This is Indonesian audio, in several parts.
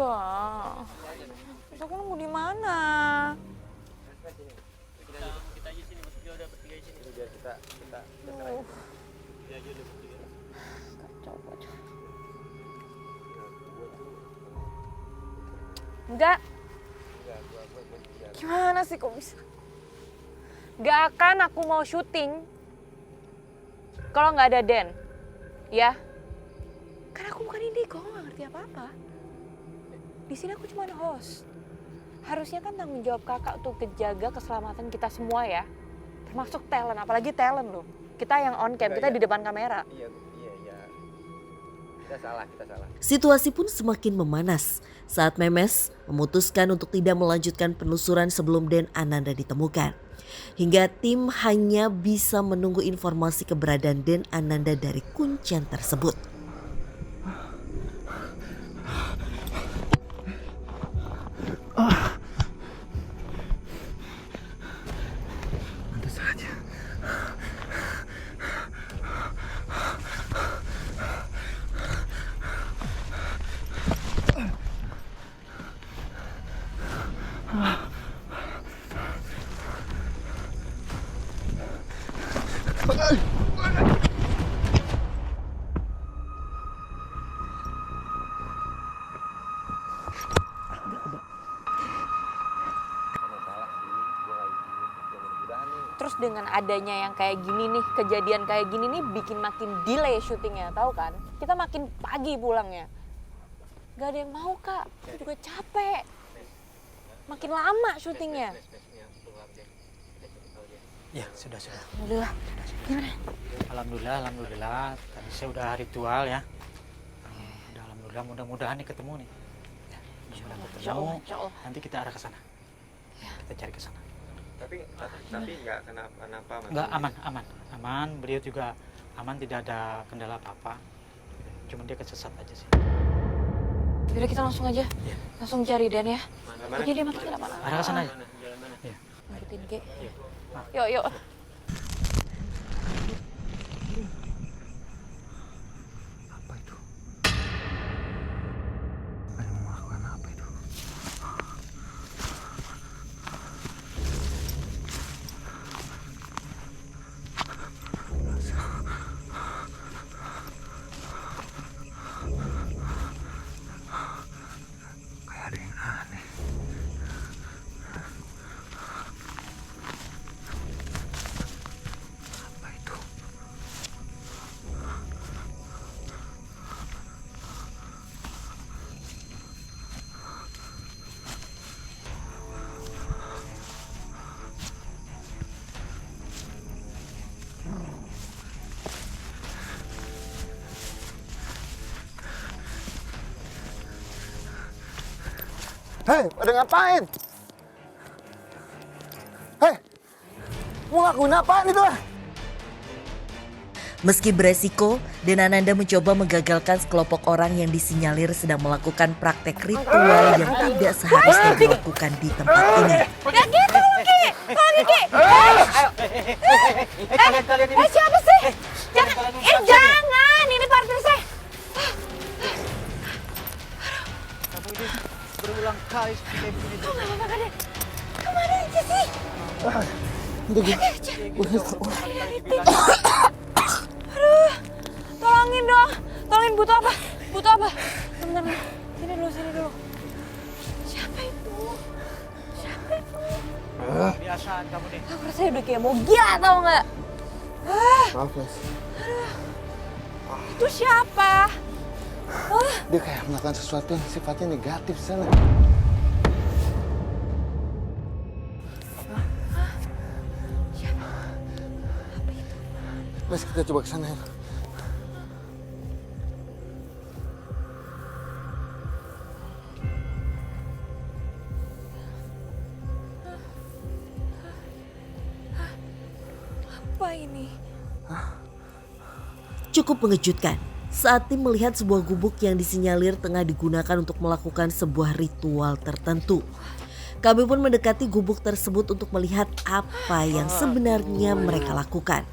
lah. Terus aku nunggu di mana? Kita aja sini, maksudnya udah bertiga di sini. Biar kita Kacau. Enggak. Gimana sih kok bisa? Gak akan aku mau syuting kalau nggak ada Den, ya? Karena aku bukan indigo, aku nggak ngerti apa-apa. Di sini aku cuma host. Harusnya kan tanggung jawab kakak untuk kejaga keselamatan kita semua ya. Termasuk talent, apalagi talent loh. Kita yang on cam, kita di depan kamera. Iya. Kita salah. Situasi pun semakin memanas saat Memes memutuskan untuk tidak melanjutkan penelusuran sebelum Den Ananda ditemukan. Hingga tim hanya bisa menunggu informasi keberadaan Den Ananda dari kuncen tersebut. Tentu saja. Terus dengan adanya yang kayak gini nih, kejadian kayak gini nih bikin makin delay syutingnya, tahu kan? Kita makin pagi pulangnya. Gak ada yang mau kak, aku juga capek. Makin lama syutingnya. Ya sudah. Alhamdulillah. Gimana? Alhamdulillah. Tadi saya udah ritual ya. Udah alhamdulillah, mudah-mudahan nih ketemu nih. Ya, mudah-mudahan ketemu. Insya Allah. Nanti kita arah ke sana. Kita cari ke sana. Tapi nggak kenapa-napa Mas? Enggak, aman. Beliau juga aman, tidak ada kendala apa-apa. Cuma dia kesesat aja sih. Yaudah kita langsung aja. Iya. Langsung cari Dan ya. Mana? Jadi dia makin kenapa? Arah ke sana aja. Jalan mana? Iya. Ngikutin Ge. Iya. Yuk. Apa itu? Ada mau melakukan apa itu? Kayak ada yang aneh. Apa itu? Hei, pada ngapain? Hei, mau ngakuin apaan itu? Meski beresiko, Den Ananda mencoba menggagalkan sekelompok orang yang disinyalir sedang melakukan praktek ritual yang tidak seharusnya dilakukan di tempat ini. Gak gitu Ki! Ki! Siapa sih? Jangan! Ini partner saya! Berulang kali kayak begini. Kok gak apa-apa kan? Kemana aja sih? Udah gue. Aduh, tolongin dong. Tolongin, butuh apa? Bentar. Sini dulu. Siapa itu? Kebiasaan kamu nih. Aku rasanya udah kayak mau gila tau gak? Maaf, Mas. Itu siapa? Dia kayak melakukan sesuatu yang sifatnya negatif di sana. Mas, kita coba ke sana ya. Apa ini? Cukup mengejutkan saat tim melihat sebuah gubuk yang disinyalir tengah digunakan untuk melakukan sebuah ritual tertentu. Kami pun mendekati gubuk tersebut untuk melihat apa yang sebenarnya mereka lakukan.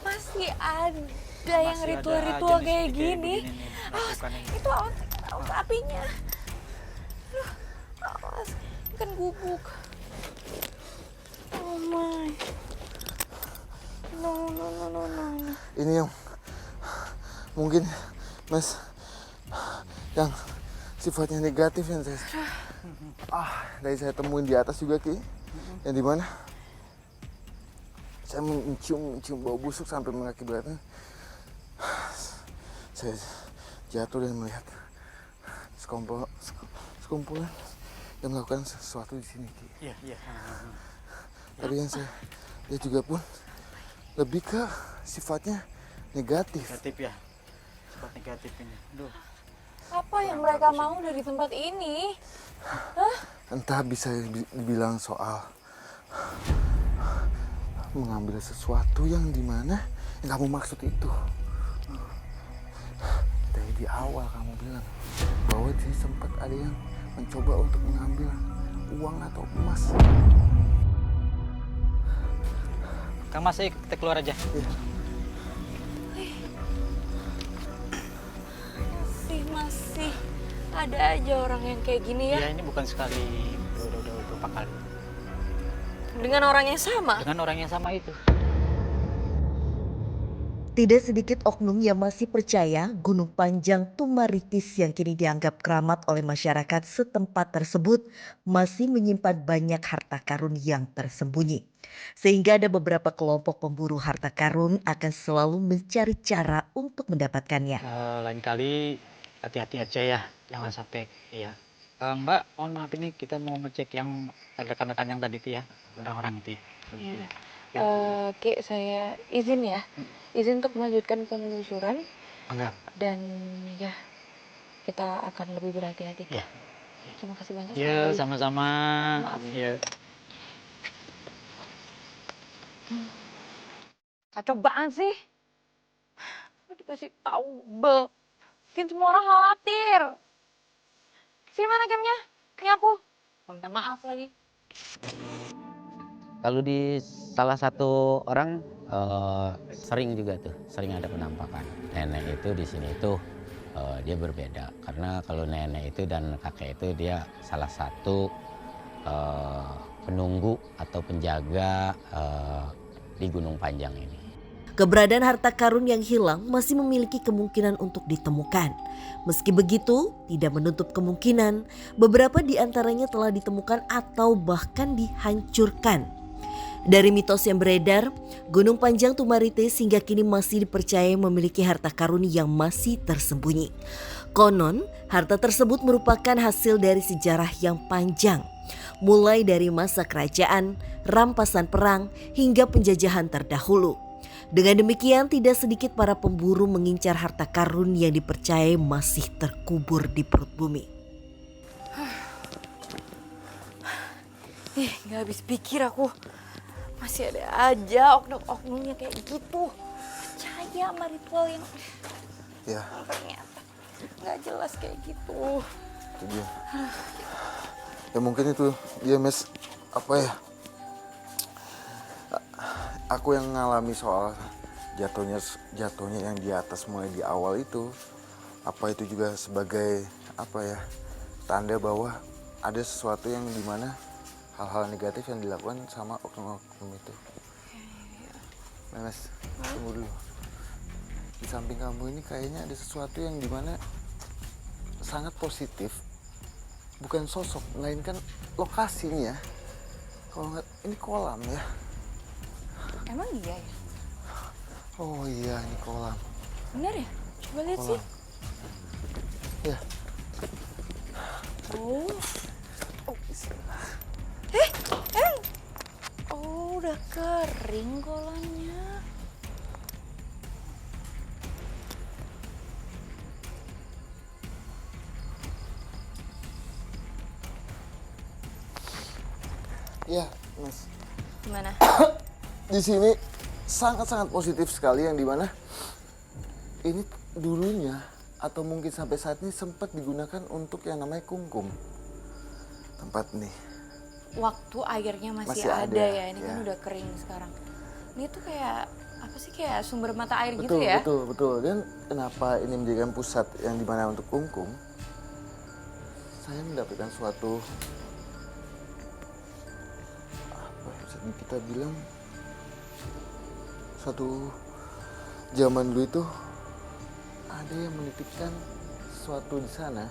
Masih ada yang ritual-ritual kayak gini. lakukan ini. Itu awas apinya. Aduh, awas. Ini kan gubuk. Oh my. No. Ini yang mungkin Mas yang sifatnya negatif yang dari saya temuin di atas juga Ki. Yang dimana saya mencium bau busuk sampai mengakibatkan saya jatuh dan melihat sekumpulan yang melakukan sesuatu di sini Ki. Iya. Tapi yang saya lihat juga pun lebih ke sifatnya negatif. Negatif ya. Sifat negatif ini. Aduh. Apa yang mereka mau dari tempat ini? Entah bisa dibilang soal mengambil sesuatu yang dimana yang kamu maksud itu. Dari di awal kamu bilang bahwa di sini sempat ada yang mencoba untuk mengambil uang atau emas. Kang Mas, ayo kita keluar aja. Ya. Masih ada aja orang yang kayak gini ya. Ya ini bukan sekali, udah beberapa kali. Dengan orang yang sama. Dengan orang yang sama itu. Tidak sedikit oknum yang masih percaya Gunung Panjang Tumaritis yang kini dianggap keramat oleh masyarakat setempat tersebut masih menyimpan banyak harta karun yang tersembunyi. Sehingga ada beberapa kelompok pemburu harta karun akan selalu mencari cara untuk mendapatkannya. Lain kali hati-hati aja ya, jangan sampai ya. Mbak, mohon maaf ini kita mau ngecek yang rekan-rekan yang tadi itu ya, orang-orang itu. Iya. Oke, saya izin ya. Izin untuk melanjutkan penelusuran. Enggak. Dan ya, kita akan lebih berhati-hati. Ya. Terima kasih banyak. Ya, sama-sama. Maaf. Ya. Kacau banget sih. Lu dikasih tahu, bikin semua orang khawatir. Sini mana camnya? Ini aku. Minta maaf lagi. Kalau di salah satu orang sering juga tuh, sering ada penampakan. Nenek itu di sini itu dia berbeda karena kalau nenek itu dan kakek itu dia salah satu penunggu atau penjaga di Gunung Panjang ini. Keberadaan harta karun yang hilang masih memiliki kemungkinan untuk ditemukan. Meski begitu, tidak menutup kemungkinan beberapa di antaranya telah ditemukan atau bahkan dihancurkan. Dari mitos yang beredar, Gunung Panjang Tumaritis hingga kini masih dipercaya memiliki harta karun yang masih tersembunyi. Konon, harta tersebut merupakan hasil dari sejarah yang panjang, mulai dari masa kerajaan, rampasan perang, hingga penjajahan terdahulu. Dengan demikian, tidak sedikit para pemburu mengincar harta karun yang dipercaya masih terkubur di perut bumi. Gak habis pikir aku. Masih ada aja oknum-oknumnya kayak gitu. Percaya sama ritual yang Ya, ternyata gak jelas kayak gitu. itu dia. Ya mungkin itu dia Mas, apa ya? Aku yang ngalami soal jatuhnya yang di atas mulai di awal itu, apa itu juga sebagai apa ya, tanda bahwa ada sesuatu yang dimana hal-hal negatif yang dilakukan sama oknum-oknum itu. Mas, tunggu dulu. Di samping kamu ini kayaknya ada sesuatu yang dimana sangat positif, bukan sosok, melainkan lokasinya. Kalau nggak, ini kolam ya. Emang iya ya? Oh iya, ini kolam. Bener ya? Coba lihat sih. Kolam. Ya. Oh. Oh, udah kering kolamnya. Ya, Mas. Gimana? Di sini sangat-sangat positif sekali yang dimana ini dulunya atau mungkin sampai saat ini sempat digunakan untuk yang namanya kungkum. Tempat nih. Waktu airnya masih Masih ada ada, ya, ini kan ya. udah kering sekarang. Ini tuh kayak apa sih kayak sumber mata air gitu Betul, ya? betul. Dan kenapa ini menjadikan pusat yang dimana untuk kungkung? Saya mendapatkan suatu apa ya, bisa kita bilang suatu zaman dulu itu ada yang menitipkan sesuatu di sana